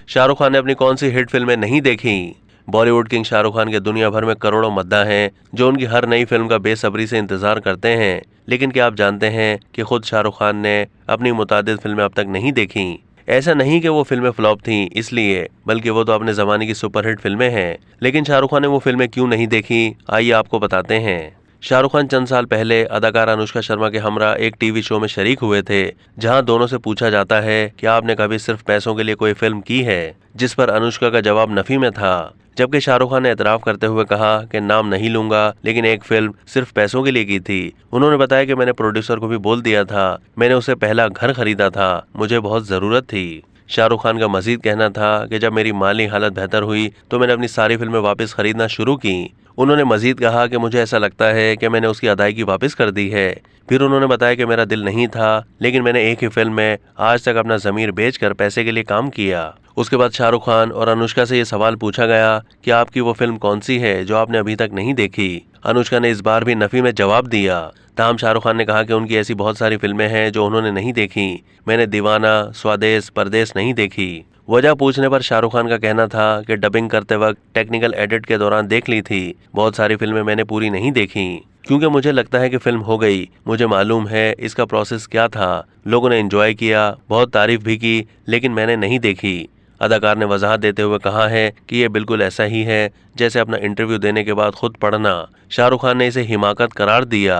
शाहरुख खान ने अपनी कौन सी हिट फिल्में नहीं देखी। बॉलीवुड किंग शाहरुख खान के दुनिया भर में करोड़ों मद्दाह हैं जो उनकी हर नई फिल्म का बेसब्री से इंतजार करते हैं। लेकिन क्या आप जानते हैं कि खुद शाहरुख खान ने अपनी मुतादिद फिल्में अब तक नहीं देखी। ऐसा नहीं कि वो फिल्में फ्लॉप थीं इसलिए, बल्कि वो तो अपने जमाने की सुपरहिट फिल्में हैं। लेकिन शाहरुख खान ने वो फिल्में क्यों नहीं देखी, आइए आपको बताते हैं। शाहरुख खान चंद साल पहले अदाकारा अनुष्का शर्मा के हमरा एक टीवी शो में शरीक हुए थे, जहां दोनों से पूछा जाता है कि आपने कभी सिर्फ पैसों के लिए कोई फिल्म की है, जिस पर अनुष्का का जवाब नफी में था। जबकि शाहरुख खान ने एतराफ करते हुए कहा कि नाम नहीं लूंगा, लेकिन एक फिल्म सिर्फ पैसों के लिए की थी। उन्होंने बताया कि मैंने प्रोड्यूसर को भी बोल दिया था, मैंने उसे पहला घर खरीदा था, मुझे बहुत जरूरत थी। शाहरुख खान का मजीद कहना था कि जब मेरी माली हालत बेहतर हुई तो मैंने अपनी सारी फिल्में वापस खरीदना शुरू की। उन्होंने मजीद कहा कि मुझे ऐसा लगता है कि मैंने उसकी अदायगी वापस कर दी है। फिर उन्होंने बताया कि मेरा दिल नहीं था, लेकिन मैंने एक ही फिल्म में आज तक अपना ज़मीर बेचकर पैसे के लिए काम किया। उसके बाद शाहरुख खान और अनुष्का से ये सवाल पूछा गया कि आपकी वो फिल्म कौन सी है जो आपने अभी तक नहीं देखी। अनुष्का ने इस बार भी नफी में जवाब दिया। ताहम शाहरुख खान ने कहा कि उनकी ऐसी बहुत सारी फिल्में हैं जो उन्होंने नहीं देखी। मैंने दीवाना, स्वदेश, परदेश नहीं देखी। वजह पूछने पर शाहरुख खान का कहना था कि डबिंग करते वक्त टेक्निकल एडिट के दौरान देख ली थी। बहुत सारी फिल्में मैंने पूरी नहीं देखी क्योंकि मुझे लगता है कि फिल्म हो गई। मुझे मालूम है इसका प्रोसेस क्या था। लोगों ने एंजॉय किया, बहुत तारीफ भी की, लेकिन मैंने नहीं देखी। अदाकार ने वजाहत देते हुए कहा है कि ये बिल्कुल ऐसा ही है जैसे अपना इंटरव्यू देने के बाद खुद पढ़ना। शाहरुख खान ने इसे हिमाकत करार दिया।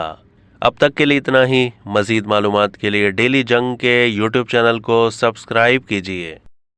अब तक के लिए इतना ही। मजीद मालूमात के लिए डेली जंग के यूट्यूब चैनल को सब्सक्राइब कीजिए।